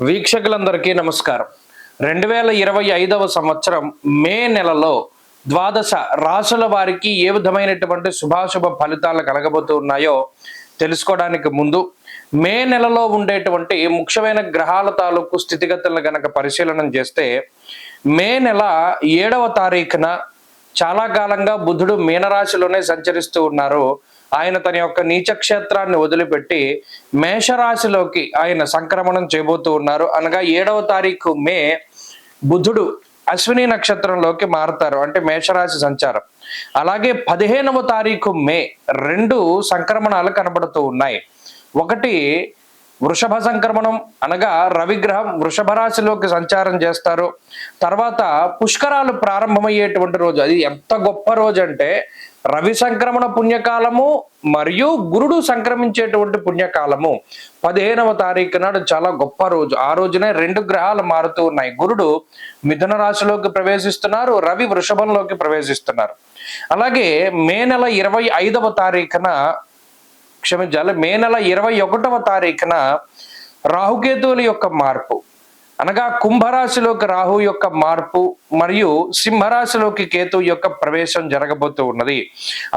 వీక్షకులందరికీ నమస్కారం. 2025వ సంవత్సరం మే నెలలో ద్వాదశ రాశుల వారికి ఏ విధమైనటువంటి శుభాశుభ ఫలితాలు కలగబోతూ ఉన్నాయో తెలుసుకోవడానికి ముందు మే నెలలో ఉండేటువంటి ముఖ్యమైన గ్రహాల తాలూకు స్థితిగతులను గనక పరిశీలన చేస్తే మే నెల 7వ తారీఖున చాలా కాలంగా బుధుడు మీనరాశిలోనే సంచరిస్తూ ఉన్నారు. ఆయన తన యొక్క నీచక్షేత్రాన్ని వదిలిపెట్టి మేషరాశిలోకి ఆయన సంక్రమణం చేయబోతూ ఉన్నారు. అనగా 7వ తారీఖు మే బుధుడు అశ్విని నక్షత్రంలోకి మారుతారు, అంటే మేషరాశి సంచారం. అలాగే 15వ తారీఖు మే 2 సంక్రమణాలు కనబడుతూ ఉన్నాయి. ఒకటి వృషభ సంక్రమణం, అనగా రవిగ్రహం వృషభ రాశిలోకి సంచారం చేస్తారు. తర్వాత పుష్కరాలు ప్రారంభమయ్యేటువంటి రోజు. అది ఎంత గొప్ప రోజు అంటే రవి సంక్రమణ పుణ్యకాలము మరియు గురుడు సంక్రమించేటువంటి పుణ్యకాలము 15వ తారీఖు నాడు చాలా గొప్ప రోజు. ఆ రోజునే 2 గ్రహాలు మారుతూ ఉన్నాయి. గురుడు మిథున రాశిలోకి ప్రవేశిస్తున్నారు, రవి వృషభంలోకి ప్రవేశిస్తున్నారు. అలాగే మే నెల 25వ తారీఖున క్షమించాలి మే నెల 21వ తారీఖున రాహుకేతువుల యొక్క మార్పు, అనగా కుంభరాశిలోకి రాహు యొక్క మార్పు మరియు సింహరాశిలోకి కేతు యొక్క ప్రవేశం జరగబోతూ ఉన్నది.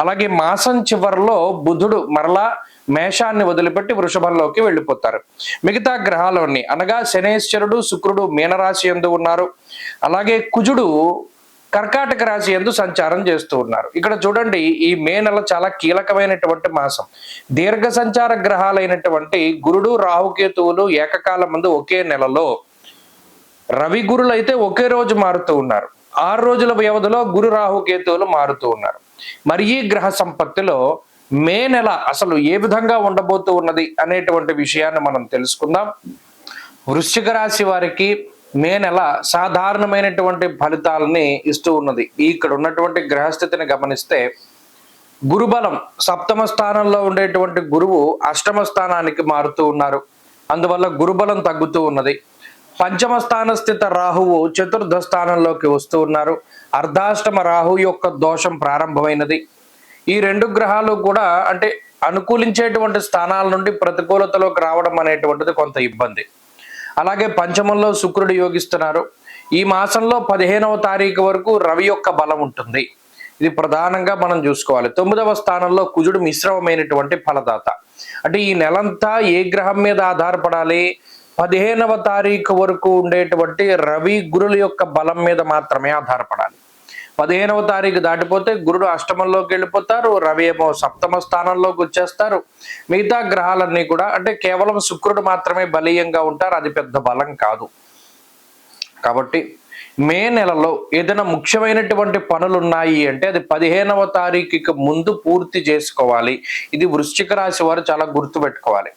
అలాగే మాసం చివరిలో బుధుడు మరలా మేషాన్ని వదిలిపెట్టి వృషభంలోకి వెళ్ళిపోతారు. మిగతా గ్రహాలన్నీ, అనగా శనేశ్వరుడు శుక్రుడు మీనరాశి యందు ఉన్నారు. అలాగే కుజుడు కర్కాటక రాశి యందు సంచారం చేస్తూ ఉన్నారు. ఇక్కడ చూడండి, ఈ మే నెల చాలా కీలకమైనటువంటి మాసం. దీర్ఘ సంచార గ్రహాలైనటువంటి గురుడు రాహుకేతువులు ఏకకాలం ముందు ఒకే నెలలో, రవి గురులు అయితే ఒకే రోజు మారుతూ ఉన్నారు. 6 రోజుల వ్యవధిలో గురు రాహుకేతువులు మారుతూ ఉన్నారు. మరి ఈ గ్రహ సంపత్తిలో మే నెల అసలు ఏ విధంగా ఉండబోతూ ఉన్నది అనేటువంటి విషయాన్ని మనం తెలుసుకుందాం. వృశ్చిక రాశి వారికి మే నెల సాధారణమైనటువంటి ఫలితాలని ఇస్తూ ఉన్నది. ఇక్కడ ఉన్నటువంటి గ్రహస్థితిని గమనిస్తే గురుబలం 7వ స్థానంలో ఉండేటువంటి గురువు 8వ స్థానానికి మారుతూ ఉన్నారు. అందువల్ల గురుబలం తగ్గుతూ ఉన్నది. 5వ స్థాన స్థిత రాహువు 4థ స్థానంలోకి వస్తూ ఉన్నారు. అర్ధాష్టమ రాహు యొక్క దోషం ప్రారంభమైనది. ఈ 2 గ్రహాలు కూడా అంటే అనుకూలించేటువంటి స్థానాల నుండి ప్రతికూలతలోకి రావడం అనేటువంటిది కొంత ఇబ్బంది. అలాగే పంచమంలో శుక్రుడు యోగిస్తున్నారు. ఈ మాసంలో 15వ తారీఖు వరకు రవి యొక్క బలం ఉంటుంది. ఇది ప్రధానంగా మనం చూసుకోవాలి. 9వ స్థానంలో కుజుడు మిశ్రమమైనటువంటి ఫలదాత. అంటే ఈ నెలంతా ఏ గ్రహం మీద ఆధారపడాలి? 15వ తారీఖు వరకు ఉండేటువంటి రవి గురుల యొక్క బలం మీద మాత్రమే ఆధారపడాలి. 15వ తారీఖు దాటిపోతే గురుడు అష్టమంలోకి వెళ్ళిపోతారు, రవి ఏమో 7వ స్థానంలోకి వచ్చేస్తారు. మిగతా గ్రహాలన్నీ కూడా అంటే కేవలం శుక్రుడు మాత్రమే బలీయంగా ఉంటారు, అది పెద్ద బలం కాదు. కాబట్టి మే నెలలో ఏదైనా ముఖ్యమైనటువంటి పనులు ఉన్నాయి అంటే అది 15వ తారీఖుకి ముందు పూర్తి చేసుకోవాలి. ఇది వృశ్చిక రాశి వారు చాలా గుర్తుపెట్టుకోవాలి.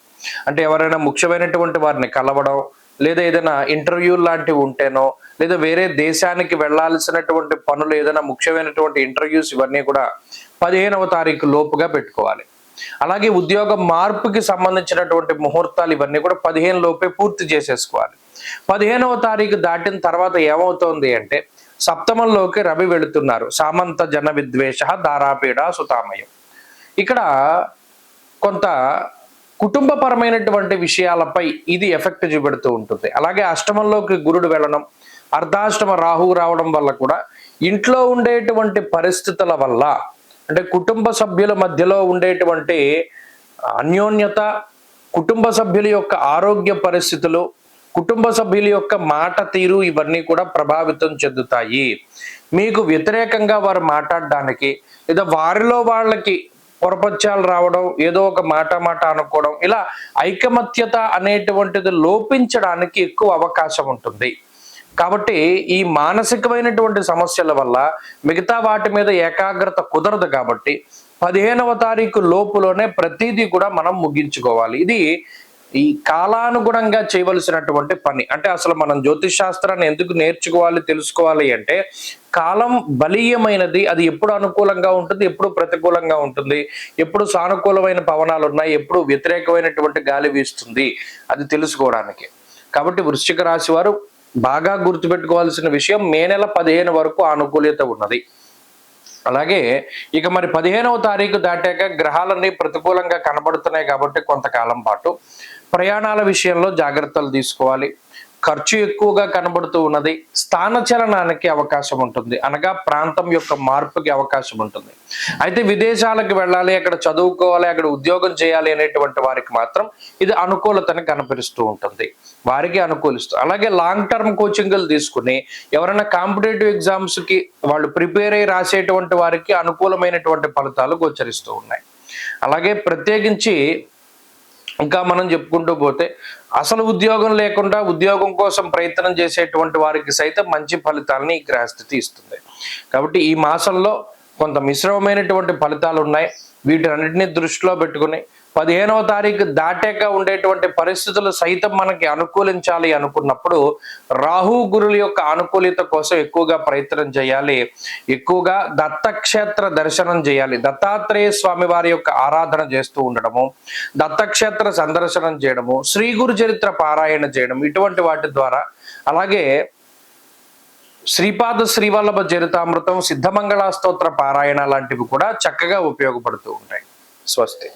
అంటే ఎవరైనా ముఖ్యమైనటువంటి వారిని కలవడం, లేదా ఏదైనా ఇంటర్వ్యూ లాంటివి ఉంటేనో, లేదా వేరే దేశానికి వెళ్లాల్సినటువంటి పనులు, ఏదైనా ముఖ్యమైనటువంటి ఇంటర్వ్యూస్, ఇవన్నీ కూడా 15వ తారీఖు లోపుగా పెట్టుకోవాలి. అలాగే ఉద్యోగ మార్పుకి సంబంధించినటువంటి ముహూర్తాలు ఇవన్నీ కూడా 15 లోపే పూర్తి చేసేసుకోవాలి. 15వ తారీఖు దాటిన తర్వాత ఏమవుతోంది అంటే 7మంలోకి రవి వెళుతున్నారు. సామంత జన విద్వేష దారాపీడ సుతామయం. ఇక్కడ కొంత కుటుంబపరమైనటువంటి విషయాలపై ఇది ఎఫెక్ట్ చూపెడుతూ ఉంటుంది. అలాగే అష్టమంలోకి గురుడు వెళ్ళడం, అర్ధాష్టమ రాహువు రావడం వల్ల కూడా ఇంట్లో ఉండేటువంటి పరిస్థితుల వల్ల, అంటే కుటుంబ సభ్యుల మధ్యలో ఉండేటువంటి అన్యోన్యత, కుటుంబ సభ్యుల యొక్క ఆరోగ్య పరిస్థితులు, కుటుంబ సభ్యుల యొక్క మాట తీరు, ఇవన్నీ కూడా ప్రభావితం చెందుతాయి. మీకు వ్యతిరేకంగా వారు మాట్లాడడానికి, లేదా వారిలో వాళ్ళకి పొరపత్యాలు రావడం, ఏదో ఒక మాట అనుకోవడం, ఇలా ఐకమత్యత అనేటువంటిది లోపించడానికి ఎక్కువ అవకాశం ఉంటుంది. కాబట్టి ఈ మానసికమైనటువంటి సమస్యల వల్ల మిగతా వాటి మీద ఏకాగ్రత కుదరదు. కాబట్టి 15వ తారీఖు లోపులోనే ప్రతిదీ కూడా మనం ముగించుకోవాలి. ఇది ఈ కాలానుగుణంగా చేయవలసినటువంటి పని. అంటే అసలు మనం జ్యోతిష్ శాస్త్రాన్ని ఎందుకు నేర్చుకోవాలి, తెలుసుకోవాలి అంటే కాలం బలీయమైనది. అది ఎప్పుడు అనుకూలంగా ఉంటుంది, ఎప్పుడు ప్రతికూలంగా ఉంటుంది, ఎప్పుడు సానుకూలమైన పవనాలు ఉన్నాయి, ఎప్పుడు వ్యతిరేకమైనటువంటి గాలి వీస్తుంది, అది తెలుసుకోవడానికి. కాబట్టి వృశ్చిక రాశి వారు బాగా గుర్తుపెట్టుకోవాల్సిన విషయం, మే నెల 15 వరకు అనుకూలత ఉన్నది. అలాగే ఇక మరి 15వ తారీఖు దాటాక గ్రహాలన్నీ ప్రతికూలంగా కనబడుతున్నాయి. కాబట్టి కొంతకాలం పాటు ప్రయాణాల విషయంలో జాగ్రత్తలు తీసుకోవాలి. ఖర్చు ఎక్కువగా కనబడుతూ ఉన్నది, స్థానచలనానికి అవకాశం ఉంటుంది, అనగా ప్రాంతం యొక్క మార్పుకి అవకాశం ఉంటుంది. అయితే విదేశాలకు వెళ్ళాలి, అక్కడ చదువుకోవాలి, అక్కడ ఉద్యోగం చేయాలి అనేటువంటి వారికి మాత్రం ఇది అనుకూలతని కనపరుస్తూ ఉంటుంది, వారికి అనుకూలిస్తూ. అలాగే లాంగ్ టర్మ్ కోచింగ్లు తీసుకుని ఎవరైనా కాంపిటేటివ్ ఎగ్జామ్స్ కి వాళ్ళు ప్రిపేర్ అయ్యి రాసేటువంటి వారికి అనుకూలమైనటువంటి ఫలితాలు గోచరిస్తూ ఉన్నాయి. అలాగే ప్రత్యేకించి ఇంకా మనం చెప్పుకుంటూ పోతే అసలు ఉద్యోగం లేకుండా ఉద్యోగం కోసం ప్రయత్నం చేసేటువంటి వారికి సైతం మంచి ఫలితాలని ఈ గ్రహస్థితి ఇస్తుంది. కాబట్టి ఈ మాసంలో కొంత మిశ్రమమైనటువంటి ఫలితాలు ఉన్నాయి. వీటన్నిటిని దృష్టిలో పెట్టుకుని 15వ తారీఖు దాటాక ఉండేటువంటి పరిస్థితులు సైతం మనకి అనుకూలించాలి అనుకున్నప్పుడు రాహు గురుల యొక్క అనుకూలిత కోసం ఎక్కువగా ప్రయత్నం చేయాలి. ఎక్కువగా దత్తక్షేత్ర దర్శనం చేయాలి, దత్తాత్రేయ స్వామి వారి యొక్క ఆరాధన చేస్తూ ఉండడము, దత్తక్షేత్ర సందర్శనం చేయడము, శ్రీ గురు చరిత్ర పారాయణ చేయడం, ఇటువంటి వాటి ద్వారా, అలాగే శ్రీపాద శ్రీవల్లభ చరితామృతం, సిద్ధమంగళ స్తోత్ర పారాయణ లాంటివి కూడా చక్కగా ఉపయోగపడుతూ ఉంటాయి. స్వస్తి.